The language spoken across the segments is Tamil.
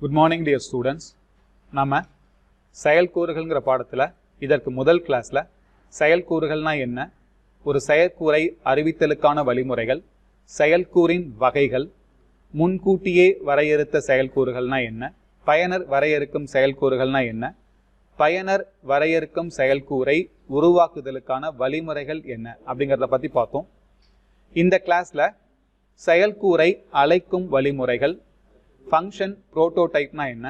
Good morning dear students. நம்ம செயல்கூறுகள்ங்கிற பாடத்தில் இதற்கு முதல் கிளாஸில் செயல்கூறுகள்னா என்ன, ஒரு செயற்கூறை அறிவித்தலுக்கான வழிமுறைகள், செயல்கூறின் வகைகள், முன்கூட்டியே வரையறுத்த செயல்கூறுகள்னா என்ன, பயனர் வரையறுக்கும் செயல்கூறுகள்னா என்ன, பயனர் வரையறுக்கும் செயல்கூறை உருவாக்குதலுக்கான வழிமுறைகள் என்ன அப்படிங்கிறத பற்றி பார்த்தோம். இந்த கிளாஸில் செயல்கூறை அழைக்கும் வழிமுறைகள், ஃபங்க்ஷன் புரோட்டோடைப்னா என்ன,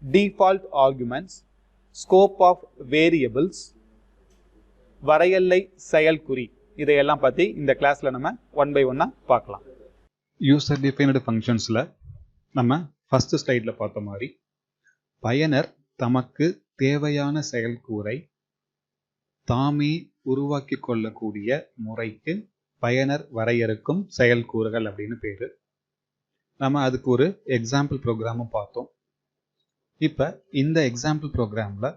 default arguments, scope of variables, வரையெல்லை செயல்குறி, இதையெல்லாம் பற்றி இந்த கிளாஸில் நம்ம ஒன் பை ஒன்னாக பார்க்கலாம். யூசர் டிஃபைன்டு ஃபங்க்ஷன்ஸில் நம்ம ஃபஸ்ட்டு ஸ்லைடில் பார்த்த மாதிரி பயனர் தமக்கு தேவையான செயல்கூறை தாமே உருவாக்கி கொள்ளக்கூடிய முறைக்கு பயனர் வரையறுக்கும் செயல்கூறுகள் அப்படின்னு பேர். நம்ம அதுக்கு ஒரு எக்ஸாம்பிள் ப்ரோக்ராமும் பார்த்தோம். இப்போ இந்த எக்ஸாம்பிள் ப்ரோக்ராமில்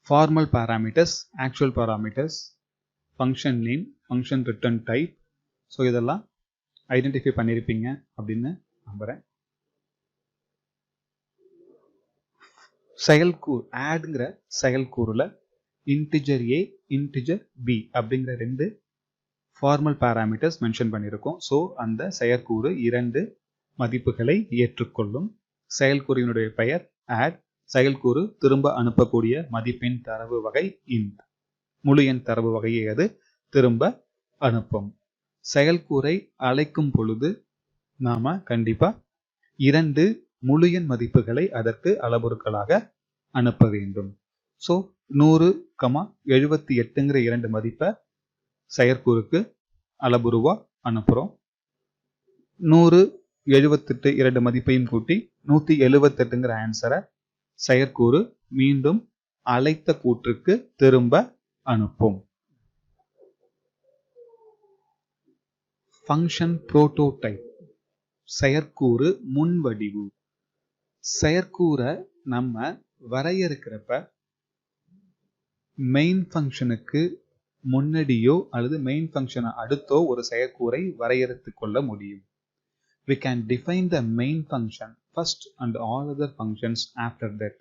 formal parameters, actual parameters, function name, function return type, so இதெல்லாம் ஐடென்டிஃபை பண்ணியிருப்பீங்க அப்படின்னு நம்புகிறேன். செயல்கூறு ஆட்ங்கிற செயல்கூறில் இன்டிஜர் ஏ, இன்டிஜர் பி அப்படிங்கிற ரெண்டு ஃபார்மல் பேராமீட்டர்ஸ் மென்ஷன் பண்ணியிருக்கோம். ஸோ அந்த செயற்கூறு இரண்டு மதிப்புகளை ஏற்றுக்கொள்ளும். செயல்கூறினுடைய பெயர் ஆட், செயல்கூறு திரும்ப அனுப்பக்கூடிய மதிப்பின் தரவு வகை இன்ட், முழு எண் தரவு வகையை அது திரும்ப அனுப்பும். செயல்கூறை அழைக்கும் பொழுது நாம கண்டிப்பா இரண்டு முழு எண் மதிப்புகளை அதற்கு அளவுருக்களாக அனுப்ப வேண்டும். ஸோ 100,78ங்கிற இரண்டு மதிப்பை செயற்கூறுக்கு அளவுருவா அனுப்புகிறோம். 178 இரண்டு மதிப்பையும் கூட்டி 178ங்கிற ஆன்சரை செயற்கூறு மீண்டும் அழைத்த கூற்றுக்கு திரும்ப அனுப்பும். Function prototype, செயற்கூறு முன்வடிவு. செயற்கூறை நம்ம வரையறுக்கிறப்ப மெயின் ஃபங்க்ஷனுக்கு முன்னாடியோ அல்லது மெயின் ஃபங்க்ஷனை அடுத்தோ ஒரு செயற்கூறை வரையறுத்து கொள்ள முடியும். We can define the main function first and all other functions after that.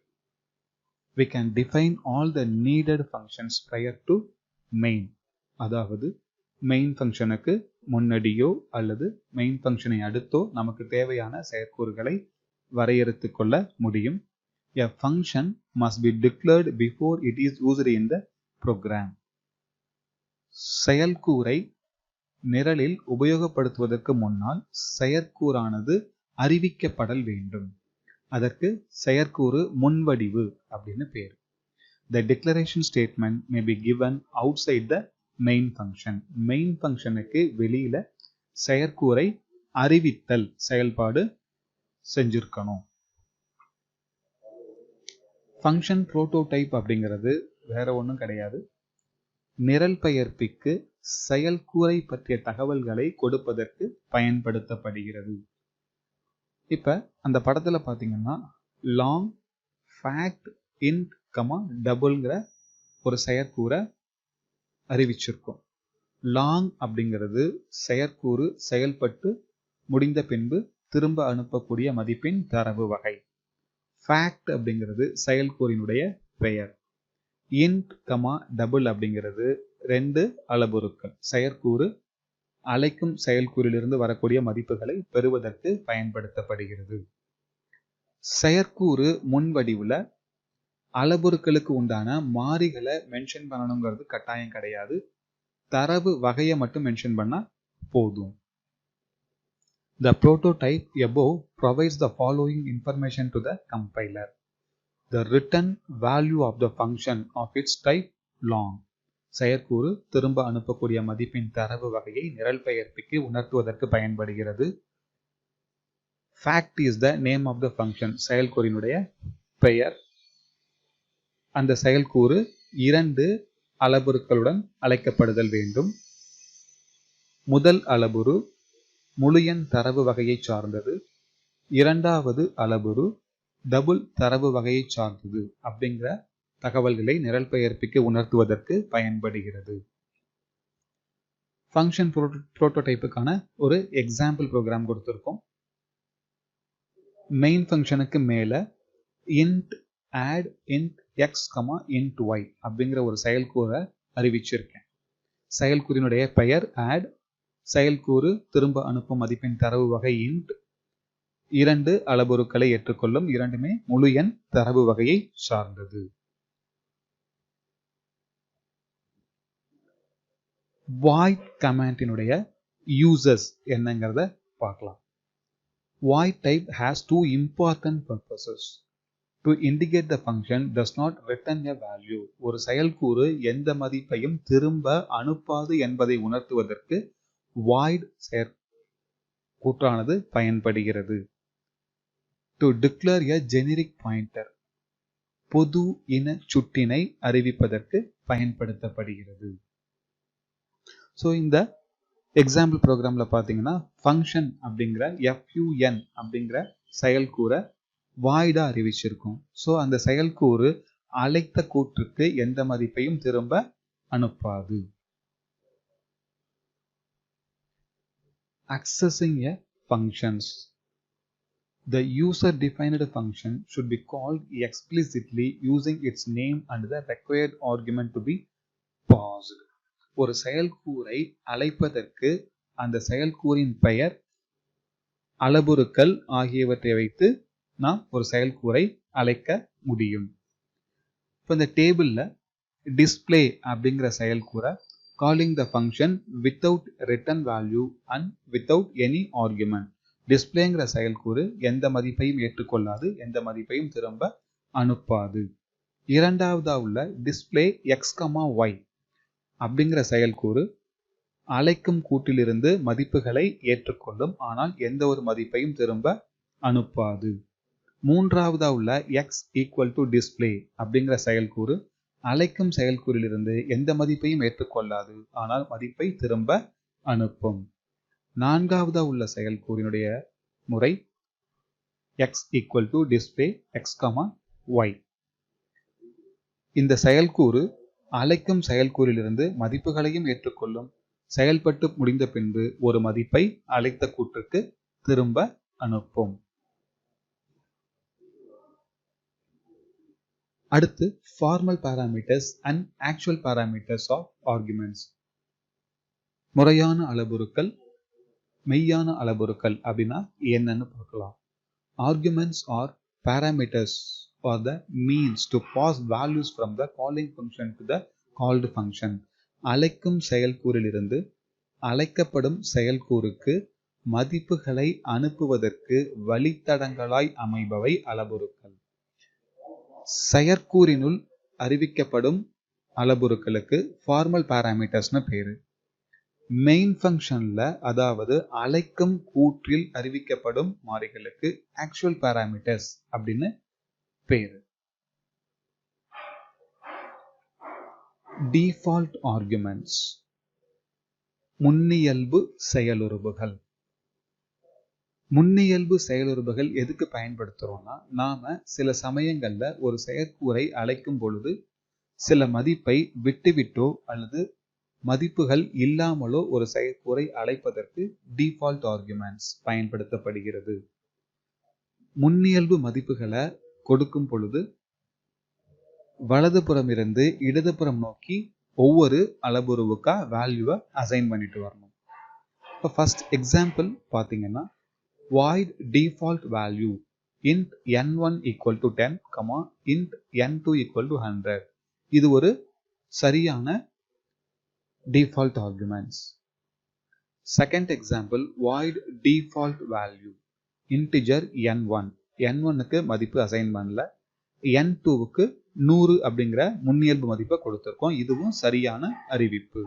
We can define all the needed functions prior to main. அதாவது மெயின் ஃபங்க்ஷனுக்கு முன்னாடியோ அல்லது மெயின் ஃபங்க்ஷனை அடுத்தோ நமக்கு தேவையான செயற்கூறுகளை வரையறுத்து கொள்ள முடியும். A function must be declared before it is used in the program. செயல்கூறை நிரலில் உபயோகப்படுத்துவதற்கு முன்னால் செயற்கூறானது அறிவிக்கப்படல் வேண்டும். அதற்கு செயற்கூறு முன்வடிவு அப்படின்னு பேர். The declaration statement may be given outside the main function. Main ஃபங்க்ஷனுக்கு வெளியில செயற்கூறை அறிவித்தல் செயல்பாடு செஞ்சிருக்கணும். ஃபங்க்ஷன் புரோட்டோடைப் அப்படிங்கிறது வேற ஒன்றும் கிடையாது. நிரல் பெயர்ப்பிக்கு செயல்கூறை பற்றிய தகவல்களை கொடுப்பதற்கு பயன்படுத்தப்படுகிறது. இப்ப அந்த படத்துல பாத்தீங்கன்னா லாங், ஃபேக்ட், இன்ட், டபுள்ங்கிற ஒரு செயற்கூறை அறிவிச்சிருக்கும். லாங் அப்படிங்கிறது செயற்கூறு செயல்பட்டு முடிந்த பின்பு திரும்ப அனுப்பக்கூடிய மதிப்பின் தரவு வகை. ஃபேக்ட் அப்படிங்கிறது செயல்கூறினுடைய பெயர். இன்ட், டபுள் அப்படிங்கிறது ரெண்டு அளவுருக்கள். செயற்கூறு அழைக்கும் செயல்கூறிலிருந்து வரக்கூடிய மதிப்புகளை பெறுவதற்கு பயன்படுத்தப்படுகிறது. செயற்கூறு முன்வடிவுல அளவுருக்களுக்கு உண்டான மாறிகளை மென்ஷன் பண்ணணுங்கிறது கட்டாயம் கிடையாது. தரவு வகையை மட்டும் மென்ஷன் பண்ணா போதும். The prototype above provides the following information to the compiler. The return value of the function of its type long. செயற்கூறு திரும்ப அனுப்பக்கூடிய மதிப்பின் தரவு வகையை நிரல் பெயர்ப்பிக்கு உணர்த்துவதற்கு பயன்படுகிறது. Fact is the name of the function. செயல்கூறினுடைய பெயர். அந்த செயல்கூறு இரண்டு அளவுருக்களுடன் அழைக்கப்படுதல் வேண்டும். முதல் அளவுரு முழு எண் தரவு வகையை சார்ந்தது, இரண்டாவது அளவுரு டபுள் தரவு வகையை சார்ந்தது அப்படிங்கிற தகவல்களை நிரல் பெயர்ப்பிக்கு உணர்த்துவதற்கு பயன்படுகிறது. ஃபங்க்ஷன் புரோட்டோடைப்புக்கான ஒரு எக்ஸாம்பிள் ப்ரோக்ராம் கொடுத்துருக்கோம். மெயின் ஃபங்க்ஷனுக்கு மேலே int add int x, int y அப்படிங்கிற ஒரு செயல்கூறை அறிவிச்சிருக்கேன். செயல்கூறினுடைய பெயர் add, செயல்கூறு திரும்ப அனுப்பும் மதிப்பின் தரவு வகை int, 2 அளவுருக்களை ஏற்றுக்கொள்ளும், இரண்டுமே முழு எண் தரவு வகையை சார்ந்தது. void கமாண்டினுடைய uses என்னங்கிறத பார்க்கலாம். void type has two important purposes. To indicate the function does not return a value. ஒரு செயல்கூறு எந்த மதிப்பையும் திரும்ப அனுப்பாது என்பதை உணர்த்துவதற்கு void கூற்றானது பயன்படுகிறது. To declare a generic pointer. பொது இன சுட்டினை அறிவிப்பதற்கு பயன்படுத்தப்படுகிறது. ஸோ இந்த எக்ஸாம்பிள் ப்ரோக்ராம்ல பார்த்தீங்கன்னா ஃபங்க்ஷன் அப்படிங்கிற fun அப்படிங்கிற செயல்கூறை வாய்டா அறிவிச்சிருக்கும். ஸோ அந்த செயல்கூறு அழைத்த கூற்றுக்கு எந்த மதிப்பையும் திரும்ப அனுப்பாது. Accessing a functions. The user-defined function should be called explicitly using its name and the required argument to be passed. ஒரு செயல்கூறை அழைப்பதற்கு அந்த செயல்கூறின் பெயர், அளவுருக்கள் ஆகியவற்றை வைத்து நாம் ஒரு செயல்கூறை அழைக்க முடியும். இப்போ இந்த டேபிள்ல டிஸ்பிளே அப்படிங்கிற செயல்கூறை calling the function without return value and without any argument. டிஸ்பிளேங்கிற செயல்கூறு எந்த மதிப்பையும் ஏற்றுக்கொள்ளாது, எந்த மதிப்பையும் திரும்ப அனுப்பாது. இரண்டாவதா உள்ள டிஸ்பிளே x, y அப்படிங்கிற செயல்கூறு அழைக்கும் கூட்டிலிருந்து மதிப்புகளை ஏற்றுக்கொள்ளும், ஆனால் எந்த ஒரு மதிப்பையும் திரும்ப அனுப்பாது. மூன்றாவதா உள்ள x equal to display அப்படிங்கிற செயல்கூறு அழைக்கும் செயல்கூறிலிருந்து எந்த மதிப்பையும் ஏற்றுக்கொள்ளாது, ஆனால் மதிப்பை திரும்ப அனுப்பும். நான்காவதா உள்ள செயல்கூறினுடைய முறை x equal to display x, y. இந்த செயல்கூறு அழைக்கும் செயல்கூறிலிருந்து மதிப்புகளையும் ஏற்றுக்கொள்ளும், செயல்பட்டு முடிந்த பின்பு ஒரு மதிப்பை அழைத்த கூற்றுக்கு திரும்ப அனுப்பும். அடுத்து formal parameters and actual parameters of arguments. முறையான அளவுருக்கள், மெய்யான அளவுருக்கள் அப்படின்னா என்னன்னு பார்க்கலாம். Arguments are parameters or the means to pass values from the calling function to the called function. அழைக்கும் செயல்கூறிலிருந்து அழைக்கப்படும் செயல்கூறுக்கு மதிப்புகளை அனுப்புவதற்கு வழித்தடங்களாய் அமைபவை அளவுருக்கள். செயற்கூறினுள் அறிவிக்கப்படும் அளவுருக்களுக்கு ஃபார்மல் பாராமீட்டர்ஸ்னு பேரு. மெயின் ஃபங்க்ஷன்ல அதாவது அழைக்கும் கூற்றில் அறிவிக்கப்படும் மாறிகளுக்கு ஆக்சுவல் பாராமீட்டர்ஸ் அப்படின்னு பேரு. Default arguments, முன்னியல்பு செயலுறுப்புகள். முன்னியல்பு செயலுறுப்புகள் எதுக்கு பயன்படுத்துறோம்னா, நாம சில சமயங்கள்ல ஒரு செயற்கூறை அழைக்கும் பொழுது சில மதிப்பை விட்டுவிட்டோ அல்லது மதிப்புகள் இல்லாமலோ ஒரு செயற்கூறை அழைப்பதற்கு டிஃபால்ட் ஆர்குமெண்ட்ஸ் பயன்படுத்தப்படுகிறது. முன்னியல்பு மதிப்புகளை கொடுக்கும் பொழுது வலதுபுறம் இருந்து இடதுபுறம் நோக்கி ஒவ்வொரு அளவுருவுக்கா வேல்யூவை அசைன் பண்ணிட்டு வரணும். இப்போ ஃபர்ஸ்ட் எக்ஸாம்பிள் பார்த்தீங்கன்னா void default value int n1 equal to 10, int n2 equal to 100. இது ஒரு சரியான default arguments. Second example, void default value integer n1. n1க்கு மதிப்பு அசைன் பண்ணல, n2க்கு 100 அப்படிங்கிற முன்னியல்பு மதிப்பை கொடுத்திருக்கோம். இதுவும் சரியான அறிவிப்பு.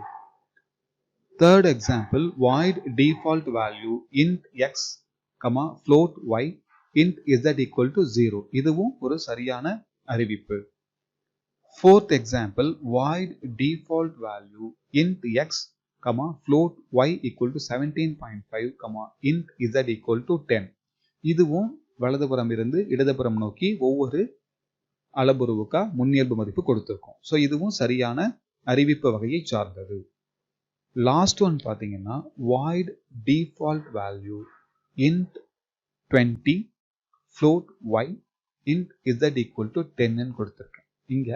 Third example, void default value int x, float y, int z equal to 0. இதுவும் ஒரு சரியான அறிவிப்பு. Fourth example, void default value int x, float y equal to 17.5, int z equal to 10. இதுவும் வலதுபுறம் இருந்து இடதுபுறம் நோக்கி ஒவ்வொரு அளவுருவுக்கா முன்னியல்பு மதிப்பு கொடுத்திருக்கோம். ஸோ இதுவும் சரியான அறிவிப்பு வகையை சார்ந்தது. லாஸ்ட் ஒன் பார்த்தீங்கன்னா void default value int 20, float y int z equal to 10 ன்னு கொடுத்துருக்கேன். இங்க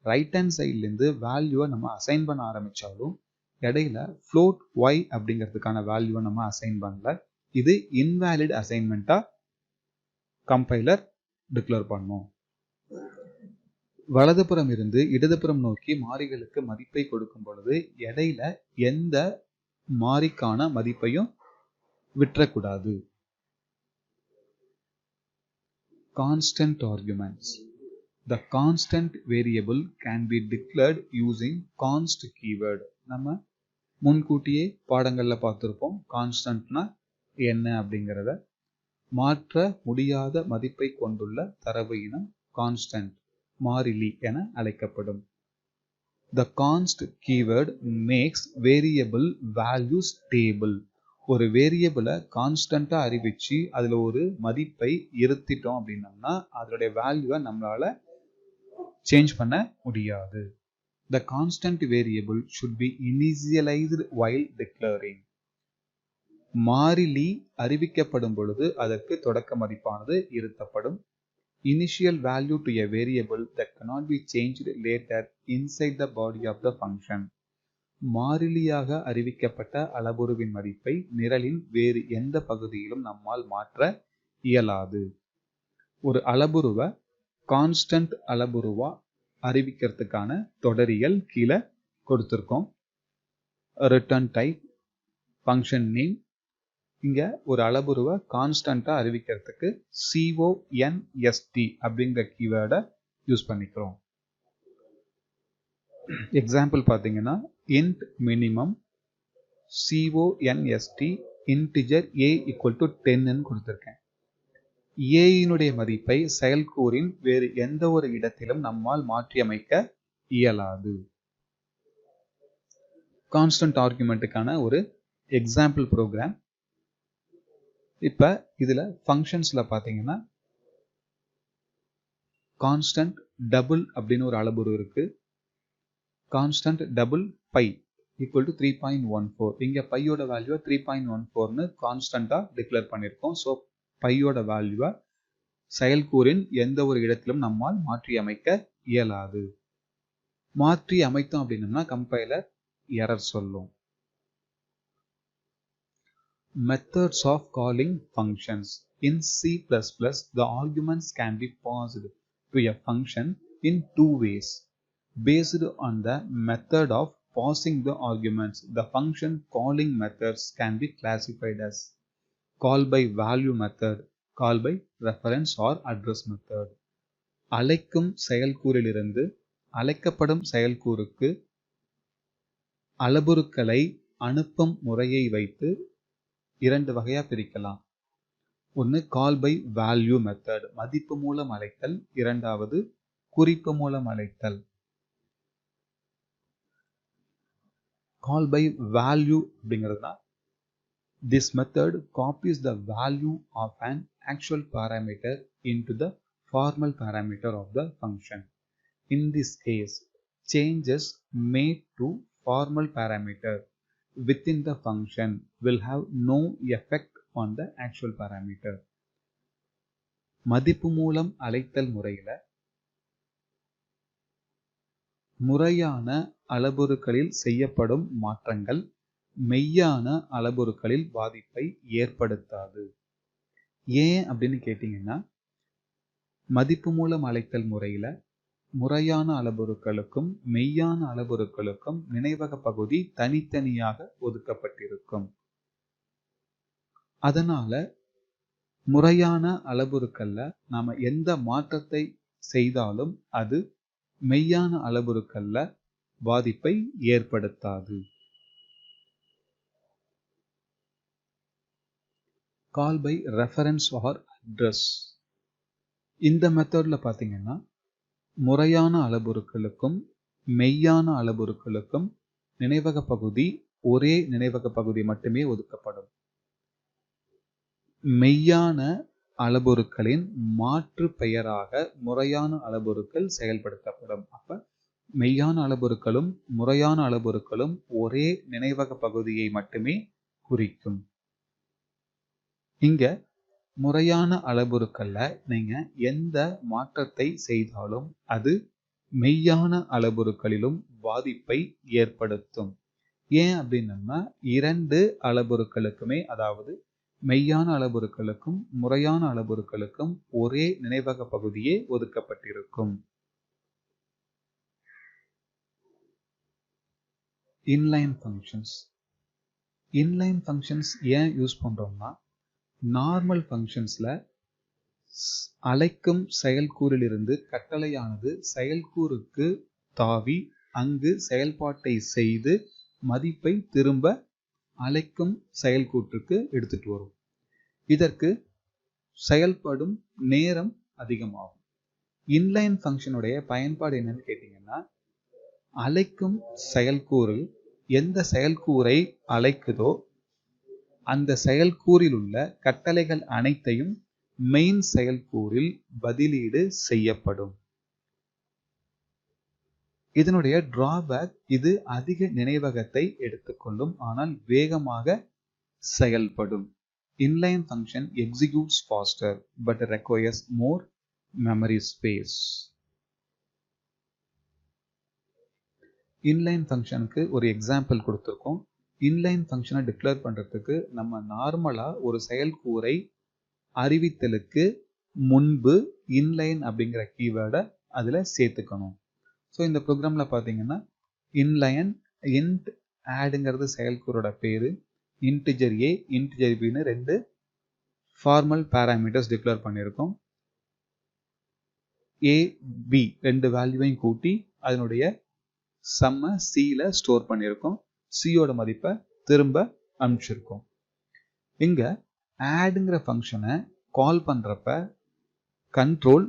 ரைட் ஹேண்ட் சைட்லேருந்து வேல்யூவை நம்ம அசைன் பண்ண ஆரம்பிச்சாலும் இடையில float y அப்படிங்கிறதுக்கான வேல்யூவை நம்ம அசைன் பண்ணல. இது இன்வேலிட் அசைன்மெண்ட்டா கம்பைலர் டிக்ளேர் பண்ணும். வலதுபுறம் இருந்து இடதுபுறம் நோக்கி மாறிகளுக்கு மதிப்பை கொடுக்கும் பொழுது இடையில எந்த மாறிக்கான மதிப்பையும் விட்டுறக்கூடாது. Constant arguments. The constant variable can be declared using const keyword. நம்ம முன்கூட்டியே பாடங்கள்ல பார்த்திருப்போம். கான்ஸ்டன்ட்னா என்ன அப்படிங்கிறத. மாற்ற முடியாத மதிப்பை கொண்டுள்ள தரவு இனம் கான்ஸ்டன்ட் மாறிலி என அழைக்கப்படும். The const keyword makes variable value stable. ஒரு வேரியபிளை கான்ஸ்டன்டா அறிவிச்சு அதுல ஒரு மதிப்பை இருத்திட்டோம் அப்படின்னம்னா அதனுடைய வேல்யூவை நம்மளால சேஞ்ச் பண்ண முடியாது. The constant variable should be initialized while declaring. மாறிலி அறிவிக்கப்படும் பொழுது அதற்கு தொடக்க மதிப்பானது இருத்தப்படும். Initial value to a variable that cannot be changed later inside the body of the function. மாறிலியாக அறிவிக்கப்பட்ட அளவுருவின் மதிப்பை நிரலின் வேறு எந்த பகுதியிலும் நம்மால் மாற்ற இயலாது. ஒரு அளவுருவை கான்ஸ்டன்ட் அளவுருவா அறிவிக்கிறதுக்கான தொடரியல் கீழே கொடுத்திருக்கோம். Return type, function name. இங்க ஒரு அளவுருவை கான்ஸ்டன்டா அறிவிக்கிறதுக்கு const அப்படிங்கிற கீவேர்டை யூஸ் பண்ணிக்கிறோம். எக்ஸாம்பிள் பார்த்தீங்கன்னா int minimum const integer a equal to 10 ன்னு கொடுத்திருக்கேன். a இனுடைய மதிப்பை செயல்கூறின் வேறு எந்த ஒரு இடத்திலும் நம்மால் மாற்றியமைக்க இயலாது. கான்ஸ்டன்ட் ஆர்குமெண்ட்டுக்கான ஒரு எக்ஸாம்பிள் ப்ரோக்ராம். இப்ப இதுல ஃபங்க்ஷன்ஸ்ல பாத்தீங்கன்னா கான்ஸ்டன்ட் டபுள் அப்படின்னு ஒரு அளவுரு இருக்கு. Constant double pi equal to 3.14. இங்க பையோட வேல்யூ 3.14ன்னு கான்ஸ்டன்டா டிக்ளேர் பண்ணியிருக்கோம். ஸோ பையோட வேல்யூவை செயல்கூறின் எந்த ஒரு இடத்திலும் நம்மால் மாற்றி அமைக்க இயலாது. மாற்றி அமைத்தோம் அப்படின்னா கம்பைலர் எரர் சொல்லும். Methods of calling functions. In C++, the arguments can be passed to a function in two ways. Based on the method of passing the arguments, the function calling methods can be classified as call by value method, call by reference or address method. அழைக்கும் செயல்கூறிலிருந்து அழைக்கப்படும் செயல்கூறுக்கு அளவுருக்களை அனுப்பும் முறையை வைத்து இரண்டு வகையா பிரிக்கலாம். ஒன்று கால் பை வேல்யூ மெத்தட், மதிப்பு மூலம் அழைத்தல். இரண்டாவது குறிப்பு மூலம் அழைத்தல். கால் பை வேல்யூ அப்படிங்கிறதுனா this method copies the value of an actual parameter into the formal parameter of the function. In this case, changes made to formal parameter within the function will have no effect on the actual parameter. மதிப்பு மூலம் அழைத்தல் முறையில முறையான அளவுருக்களில் செய்யப்படும் மாற்றங்கள் மெய்யான அளவுருக்களில் பாதிப்பை ஏற்படுத்தாது. ஏன் அப்படின்னு கேட்டீங்கன்னா மதிப்பு மூலம் அழைத்தல் முறையில முறையான அளவுருக்களுக்கும் மெய்யான அளவுருக்களுக்கும் நினைவக பகுதி தனித்தனியாக ஒதுக்கப்பட்டிருக்கும். அதனால முறையான அளவுருக்கள்ல நாம எந்த மாற்றத்தை செய்தாலும் அது மெய்யான அளவுருக்கள்ல பாதிப்பை ஏற்படுத்தாது. கால் பை ரெஃபரன்ஸ் ஆர் அட்ரஸ். இந்த மெத்தட்ல பாத்தீங்கன்னா முறையான அளவுருக்களுக்கும் மெய்யான அளவுருக்களுக்கும் நினைவக பகுதி ஒரே நினைவக பகுதி மட்டுமே ஒதுக்கப்படும். மெய்யான அளவுருக்களின் மாற்று பெயராக முறையான அளவுருக்கள் செயல்படுத்தப்படும். அப்ப மெய்யான அளவுருக்களும் முறையான அளவுருக்களும் ஒரே நினைவக பகுதியை மட்டுமே குறிக்கும். இங்க முறையான அளவுருக்கள்ல நீங்க எந்த மாற்றத்தை செய்தாலும் அது மெய்யான அளவுருக்களிலும் பாதிப்பை ஏற்படுத்தும். ஏன் அப்படின்னா இரண்டு அளவுருக்களுக்குமே, அதாவது மெய்யான அளவுருக்களுக்கும் முறையான அளவுருக்களுக்கும் ஒரே நினைவக பகுதியே ஒதுக்கப்பட்டிருக்கும். Inline functions. இன்லைன் ஃபங்க்ஷன்ஸ் ஏன் யூஸ் பண்றோம்னா, நார்மல் ஃபங்க்ஷன்ஸ்ல அழைக்கும் செயல்கூறிலிருந்து கட்டளையானது செயல்கூறுக்கு தாவி அங்கு செயல்பாட்டை செய்து மதிப்பை திரும்ப அழைக்கும் செயல்கூற்றுக்கு எடுத்துட்டு வரும். இதற்கு செயல்படும் நேரம் அதிகமாகும். இன்லைன் ஃபங்க்ஷனுடைய பயன்பாடு என்னன்னு கேட்டீங்கன்னா, அழைக்கும் செயல்கூறு எந்த செயல்கூறை அழைக்குதோ அந்த செயல்கூறில் உள்ள கட்டளைகள் அனைத்தையும் மெயின் செயல்கூறில் பதிலீடு செய்யப்படும். இதனுடைய டிராபேக், இது அதிக நினைவகத்தை எடுத்துக்கொள்ளும், ஆனால் வேகமாக செயல்படும். Inline function executes faster but requires more memory space. Inline functionக்கு ஒரு எக்ஸாம்பிள் கொடுத்திருக்கோம். Inline functionனை டிக்ளேர் பண்றதுக்கு நம்ம நார்மலா ஒரு செயல்கூறை அறிவித்தலுக்கு முன்பு inline அப்படிங்கிற கீவேர்டை அதுல சேர்த்துக்கணும். ஸோ இந்த ப்ரோக்ராம்ல பார்த்தீங்கன்னா inline int addங்கிறது செயல்கூறோட பேரு, integer a integer bன்னு ரெண்டு ஃபார்மல் பேராமீட்டர்ஸ் டிக்ளேர் பண்ணியிருக்கோம். a b ரெண்டு வேல்யூவையும் கூட்டி அதனுடைய சம்ம cல ஸ்டோர் பண்ணியிருக்கோம். cயோட மதிப்பை திரும்ப அனுப்பிச்சிருக்கோம். இங்க addங்கிற ஃபங்க்ஷனை கால் பண்றப்ப கண்ட்ரோல்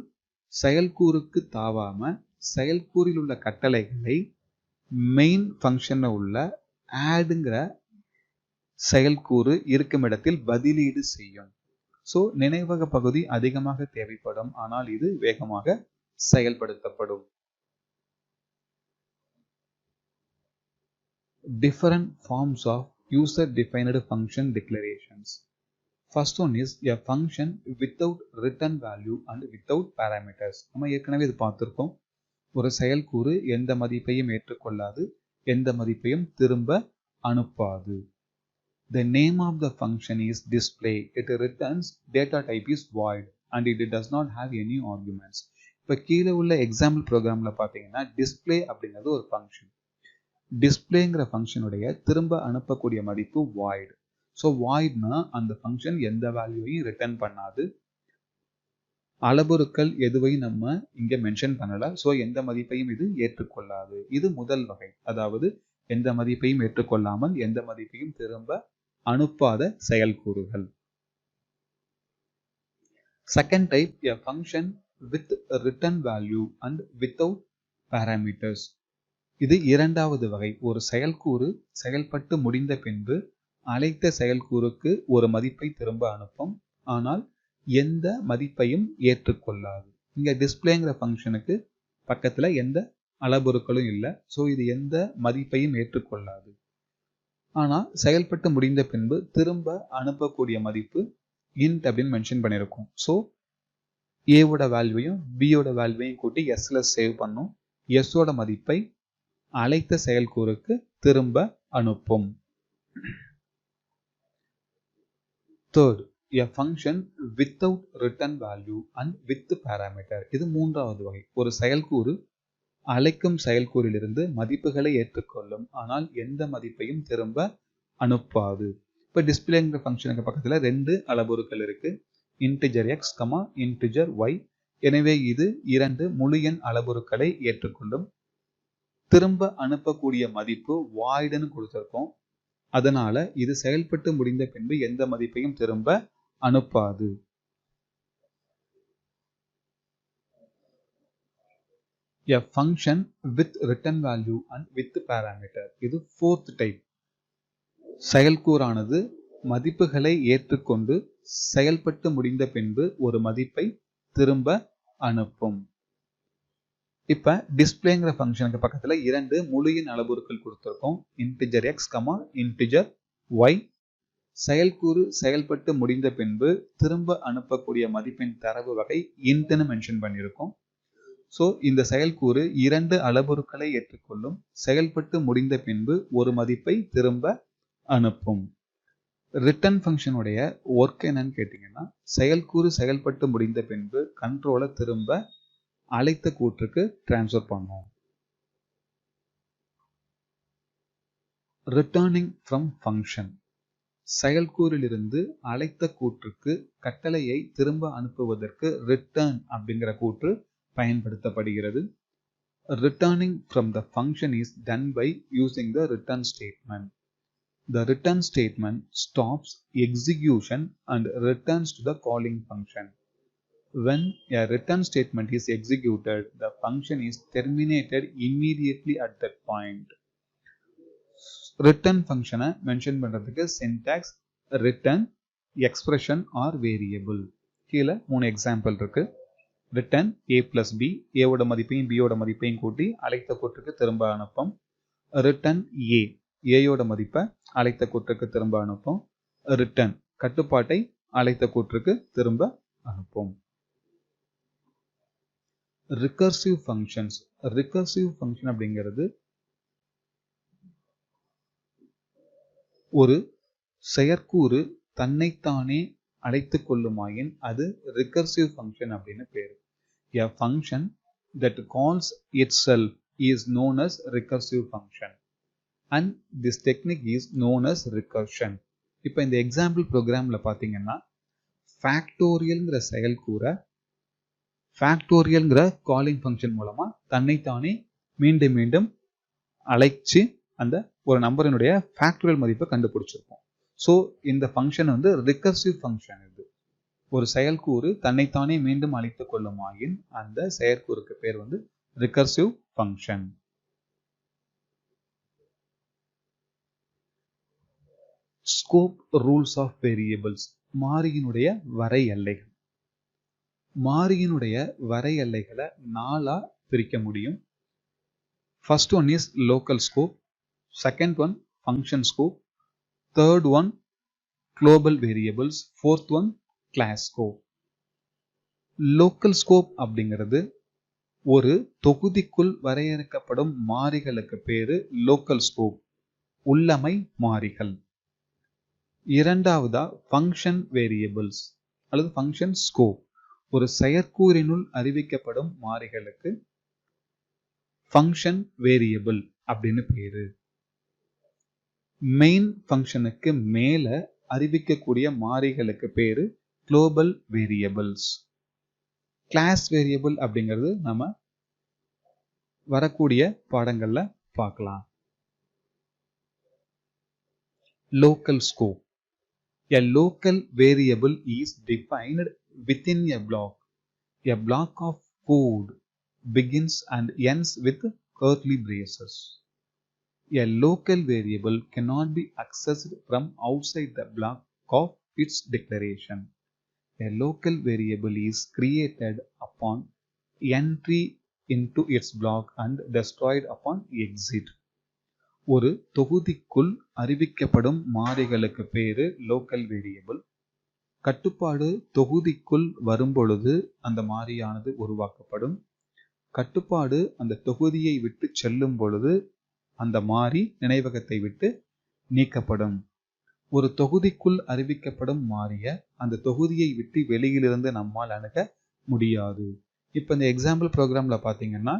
செயல்கூறுக்கு தாவாம செயல்கூறில் உள்ள கட்டளைகளை மெயின் ஃபங்க்ஷன்ல உள்ள addங்கிற செயல்கூறு இருக்கும் இடத்தில் பதிலீடு செய்யும். ஸோ நினைவக பகுதி அதிகமாக தேவைப்படும், ஆனால் இது வேகமாக செயல்படுத்தப்படும். Different forms of user-defined function declarations. First one is a function without return value and without parameters. நம்ம ஏற்கனவே இது பார்த்திருக்கோம். ஒரு செயல்கூறு எந்த மதிப்பையும் ஏற்றுக்கொள்ளாது, எந்த மதிப்பையும் திரும்ப அனுப்பாது. The name of the function is display. It returns data type is void and it does not have any arguments. இப்போ கீழே உள்ள எக்ஸாம்பிள் ப்ரோக்ராம்ல பார்த்தீங்கன்னா டிஸ்பிளே அப்படிங்கிறது ஒரு ஃபங்க்ஷன். டிஸ்பிளேங்கிற ஃபங்க்ஷனுடைய திரும்ப அனுப்பக்கூடிய மதிப்பு void. ஸோ voidனா அந்த ஃபங்க்ஷன் எந்த வேல்யூவையும் ரிட்டர்ன் பண்ணாது. அளவுருக்கள் எதுவையும் நம்ம இங்க மென்ஷன் பண்ணல. ஸோ எந்த மதிப்பையும் இது ஏற்றுக்கொள்ளாது. இது முதல் வகை, அதாவது எந்த மதிப்பையும் ஏற்றுக்கொள்ளாமல் எந்த மதிப்பையும் திரும்ப அனுப்பாத செயல்கூறுகள். Second type, a function with return value and without parameters. இது இரண்டாவது வகை. ஒரு செயல்கூறு செயல்பட்டு முடிந்த பின்பு அழைத்த செயல்கூறுக்கு ஒரு மதிப்பை திரும்ப அனுப்பும், ஆனால் எந்த மதிப்பையும் ஏற்றுக்கொள்ளாது. இங்க டிஸ்பிளேங்கிற ஃபங்க்ஷனுக்கு பக்கத்துல எந்த அளவுருக்களும் இல்லை. ஸோ இது எந்த மதிப்பையும் ஏற்றுக்கொள்ளாது. ஆனால் செயல்பட்டு முடிந்த பின்பு திரும்ப அனுப்பக்கூடிய மதிப்பு int அப்படின்னு மென்ஷன் பண்ணியிருக்கோம். ஸோ ஏவோட வேல்யூவையும் பியோட வேல்யூவையும் கூட்டி எஸ்ல சேவ் பண்ணும். எஸ்ஸோட மதிப்பை அழைத்த செயல்கூறுக்கு திரும்ப அனுப்பும். Third, a function without return value and with parameter. இது மூன்றாவது வகை. ஒரு செயல்கூறு அழைக்கும் செயல்கூறிலிருந்து மதிப்புகளை ஏற்றுக்கொள்ளும், ஆனால் எந்த மதிப்பையும் திரும்ப அனுப்பாது. இப்போ டிஸ்பிளேங்கிற ஃபங்க்ஷனுக்கு பக்கத்துல ரெண்டு அளவுருக்கள் இருக்கு, integer X comma integer y. எனவே இது இரண்டு முழு எண் அளவுருக்களை ஏற்றுக்கொள்ளும். திரும்ப அனுப்பக்கூடிய மதிப்பு வாய்டுன்னு கொடுத்திருக்கோம். அதனால இது செயல்பட்டு முடிந்த பின்பு எந்த மதிப்பையும் திரும்ப அனுப்பாது. A function with return value and with parameter. இது fourth type. செயல்கூறானது மதிப்புகளை ஏற்றுக்கொண்டு செயல்பட்டு முடிந்த பின்பு ஒரு மதிப்பை திரும்ப அனுப்பும். இப்ப டிஸ்பிளேங்கிற ஃபங்க்ஷனுக்கு பக்கத்துல இரண்டு முழு எண் அளவுருக்கள் கொடுத்திருக்கோம், integer X comma integer Y. செயல்கூறு செயல்பட்டு முடிந்த பின்பு திரும்ப அனுப்பக்கூடிய மதிப்பின் தரவு வகை இன்ட்னு மென்ஷன் பண்ணியிருக்கோம். ஸோ இந்த செயல்கூறு 2 அளவுருக்களை ஏற்றுக்கொள்ளும், செயல்பட்டு முடிந்த பின்பு ஒரு மதிப்பை திரும்ப அனுப்பும். ரிட்டர்ன் ஃபங்க்ஷனுடைய ஒர்க் என்னன்னு கேட்டிங்கன்னா, செயல்கூறு செயல்பட்டு முடிந்த பின்பு கண்ட்ரோலை திரும்ப அழைத்த கூற்றுக்கு டிரான்ஸ்ஃபர் பண்ணும். ரிட்டர்னிங் ஃப்ரம் ஃபங்க்ஷன், செயல்கூறிலிருந்து அழைத்த கூற்றுக்கு கட்டளையை திரும்ப அனுப்புவதற்கு ரிட்டர்ன் அப்படிங்கிற கூற்று பயன்படுத்தப்படுகிறது. Returning from the function is done by using the return statement. The return statement stops execution and returns to the calling function. When a return statement is executed, the function is terminated immediately at that point. Return function mention பண்றதுக்கு syntax return, expression or variable. கீழ 3 எக்ஸாம்பிள் இருக்கு. return a plus b, a ஓட மதிப்பையும் b ஓட மதிப்பையும் கூட்டி அழைத்த கூற்றுக்கு திரும்ப அனுப்பும். return a, a ஓட மதிப்பை அழைத்த கூற்றுக்கு திரும்ப அனுப்பும். return கட்டுப்பாட்டை அழைத்த கூற்றுக்கு திரும்ப அனுப்பும். recursive functions, recursive function அப்படிங்கிறது ஒரு செயற்கூறு தன்னைத்தானே அழைத்துக் கொள்ளுமாயின் அது recursive function அப்படின்னு பேரு. A function that calls itself is known as recursive function and this technique is known as recursion. இப்போ இந்த எக்ஸாம்பிள் ப்ரோக்ராம்ல பார்த்தீங்கன்னா ஃபேக்டோரியல்ங்கிற செயல்கூறை ஃபேக்டோரியல்ங்கிற காலிங் ஃபங்க்ஷன் மூலமா தன்னைத்தானே மீண்டும் மீண்டும் அழைச்சு அந்த ஒரு நம்பரினுடைய ஃபேக்டோரியல் மதிப்பை கண்டுபிடிச்சிருப்போம். ஸோ இந்த ஃபங்க்ஷன் வந்து ரிகர்சிவ் ஃபங்க்ஷன். இது ஒரு செயல்கூறு தன்னைத்தானே மீண்டும் அழைத்துக் கொள்ளுமாயின் அந்த செயற்கூறுக்கு பேர் வந்து recursive function. Scope rules of variables, மாறியினுடைய வரை எல்லைகள். மாறியினுடைய வரை எல்லைகளை 4ஆ பிரிக்க முடியும். First one is local scope, second one function scope, third one global variables, fourth one class scope. Local scope அப்படிங்கிறது ஒரு தொகுதிக்குள் வரையறுக்கப்படும் மாறிகளுக்கு பேரு லோக்கல் ஸ்கோப், உள்ளமை மாறிகள். இரண்டாவதா ஃபங்க்ஷன் வேரியபிள்ஸ் அல்லது ஃபங்க்ஷன் ஸ்கோப், ஒரு செயற்கூறினுள் அறிவிக்கப்படும் மாறிகளுக்கு ஃபங்க்ஷன் வேரியபிள் அப்படின்னு பேரு. மெயின் ஃபங்க்ஷனுக்கு மேல அறிவிக்கக்கூடிய மாறிகளுக்கு பேரு குளோபல் வேரியபிள்ஸ். கிளாஸ் வேரியபிள் அப்படிங்கிறது நம்ம வரக்கூடிய பாடங்கள்ல பார்க்கலாம். Local scope, a local variable is defined within a block. A block of code begins and ends with curly braces. A local variable cannot be accessed from outside the block of its declaration. A local variable is created upon entry into its block and destroyed upon exit. ஒரு தொகுதிக்குள் அறிவிக்கப்படும் மாறிகளுக்கு பேரு லோக்கல் வேரியபிள். கட்டுப்பாடு தொகுதிக்குள் வரும்பொழுது அந்த மாறியானது உருவாக்கப்படும். கட்டுப்பாடு அந்த தொகுதியை விட்டு செல்லும் பொழுது அந்த மாறி நினைவகத்தை விட்டு நீக்கப்படும். ஒரு தொகுதிக்குள் அறிவிக்கப்படும் மாறிய அந்த தொகுதியை விட்டு வெளியிலிருந்து நம்மால் அணுக முடியாது. இப்போ இந்த எக்ஸாம்பிள் ப்ரோக்ராம்ல பார்த்தீங்கன்னா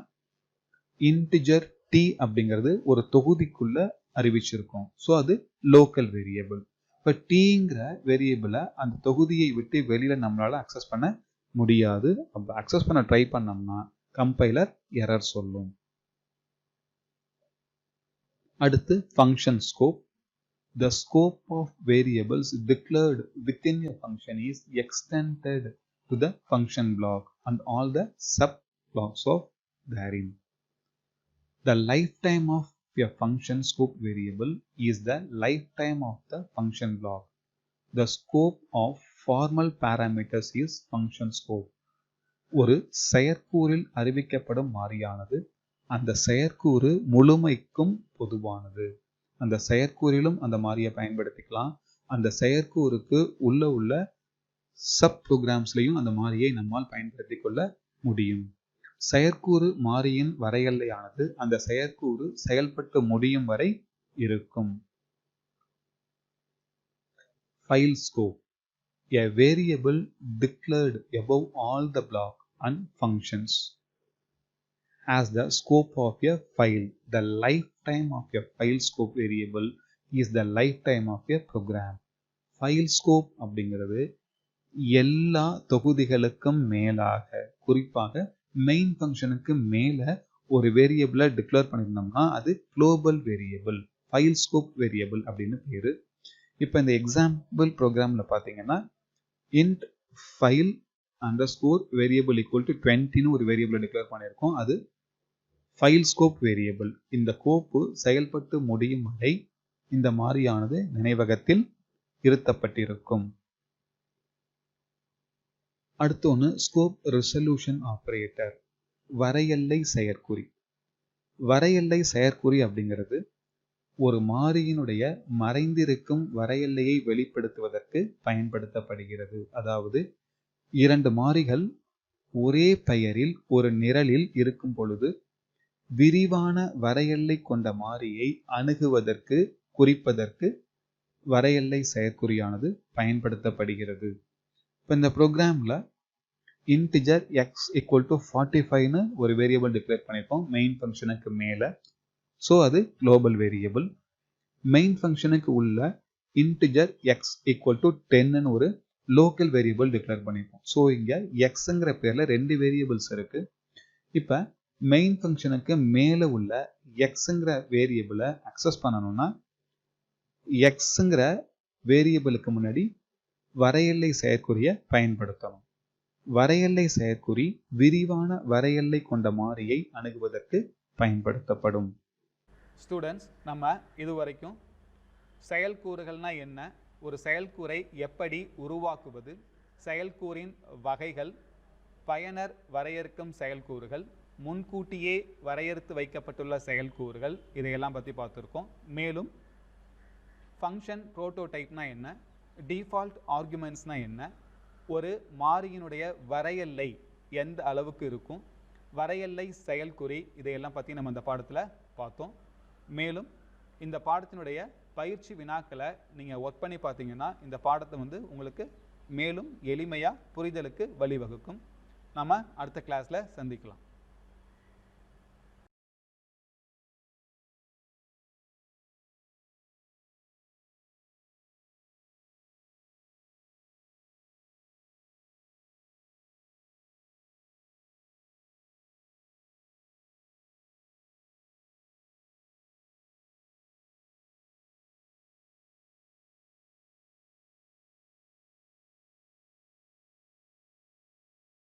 இன்டிஜர் டி அப்படிங்கிறது ஒரு தொகுதிக்குள்ள அறிவிச்சிருக்கோம். ஸோ அது லோக்கல் வேரியபிள். இப்போ டீங்கிற வேரியபிளை அந்த தொகுதியை விட்டு வெளியில நம்மளால அக்சஸ் பண்ண முடியாது. அப்போ அக்சஸ் பண்ண ட்ரை பண்ணோம்னா கம்பைலர் எரர் சொல்லும். அடுத்து function scope. The scope of variables declared within a function is extended to the function block and all the sub blocks of therein. The lifetime of a function scope variable is the lifetime of the function block. The scope of formal parameters is function scope. ஒரு செயற்கூறில் அறிவிக்கப்படும் மாறியானது அந்த செயற்கூறு முழுமைக்கும் பொதுவானது. அந்த செயற்கூறிலும் அந்த மாறியை பயன்படுத்திக்கலாம், அந்த செயற்கூறுக்கு உள்ள சப் ப்ரோக்ராம்ஸ்லையும் அந்த மாறியை நம்மால் பயன்படுத்தி கொள்ள முடியும். செயற்கூறு மாறியின் வரையெல்லையானது அந்த செயற்கூறு செயல்பட்டு முடியும் வரை இருக்கும். File scope, a variable declared above all the block and functions as the scope of a file. The lifetime of a file scope variable is the lifetime of a program. File scope அப்படிங்கிறது எல்லா தொகுதிகளுக்கும் மேலாக, குறிப்பாக மெயின் ஃபங்க்ஷனுக்கு மேல ஒரு வேரியபிளை டிக்ளேர் பண்ணியிருந்தோம்னா அது global variable, file scope variable அப்படின்னு பேரு. இப்போ இந்த எக்ஸாம்பிள் ப்ரோக்ராம்ல பார்த்தீங்கன்னா int file underscore variable equal to 20ன்னு ஒரு வேரியபிளை டிக்ளேர் பண்ணியிருக்கோம். அது ஃபைல் ஸ்கோப் வேரியபிள். இந்த கோப்பு செயல்பட்டு முடியும் வரை இந்த மாறியானது நினைவகத்தில் இருத்தப்பட்டிருக்கும். அடுத்து ஒன்று ஸ்கோப் ரெசல்யூஷன் ஆப்ரேட்டர், வரையெல்லை செயற்குறி. வரையெல்லை செயற்குறி அப்படிங்கிறது ஒரு மாறியினுடைய மறைந்திருக்கும் வரையெல்லையை வெளிப்படுத்துவதற்கு பயன்படுத்தப்படுகிறது. அதாவது இரண்டு மாறிகள் ஒரே பெயரில் ஒரு நிரலில் இருக்கும் பொழுது விரிவான வரையெல்லை கொண்ட மாறியை அணுகுவதற்கு, குறிப்பதற்கு வரையெல்லை செயற்குறியானது பயன்படுத்தப்படுகிறது. இப்போ இந்த ப்ரோக்ராம்ல இன்டிஜர் எக்ஸ் ஈக்குவல் டு 45ன்னு ஒரு வேரியபிள் டிக்ளேர் பண்ணியிருப்போம் மெயின் ஃபங்க்ஷனுக்கு மேலே. ஸோ அது குளோபல் வேரியபிள். மெயின் ஃபங்க்ஷனுக்கு உள்ள இன்டிஜர் எக்ஸ் ஈக்குவல் டு 10ன்னு ஒரு லோக்கல் வேரியபிள் டிக்ளேர் பண்ணியிருப்போம். ஸோ இங்கே எக்ஸுங்கிற பேரில் ரெண்டு வேரியபிள்ஸ் இருக்கு. இப்போ மெயின் ஃபங்க்ஷனுக்கு மேலே உள்ள எக்ஸுங்கிற வேரியபிளை அக்சஸ் பண்ணணும்னா எக்ஸுங்கிற வேரியபிளுக்கு முன்னாடி வரையெல்லை செயற்குறியை பயன்படுத்தணும். வரையெல்லை செயற்குறி விரிவான வரையெல்லை கொண்ட மாறியை அணுகுவதற்கு பயன்படுத்தப்படும். ஸ்டூடெண்ட்ஸ், நம்ம இதுவரைக்கும் செயல்கூறுகள்னா என்ன, ஒரு செயல்கூறை எப்படி உருவாக்குவது, செயல்கூறின் வகைகள், பயனர் வரையறுக்கும் செயல்கூறுகள், முன்கூட்டியே வரையறுத்து வைக்கப்பட்டுள்ள செயல்கூறுகள், இதையெல்லாம் பற்றி பார்த்துருக்கோம். மேலும் ஃபங்க்ஷன் புரோட்டோடைப்னா என்ன, டிஃபால்ட் ஆர்குமெண்ட்ஸ்னா என்ன, ஒரு மாறியினுடைய வரையெல்லை எந்த அளவுக்கு இருக்கும், வரையெல்லை செயல்குறி, இதையெல்லாம் பற்றி நம்ம இந்த பாடத்தில் பார்த்தோம். மேலும் இந்த பாடத்தினுடைய பயிற்சி வினாக்களை நீங்கள் ஒர்க் பண்ணி பார்த்தீங்கன்னா இந்த பாடத்தை உங்களுக்கு மேலும் எளிமையாக புரிதலுக்கு வழிவகுக்கும். நம்ம அடுத்த கிளாஸில் சந்திக்கலாம்.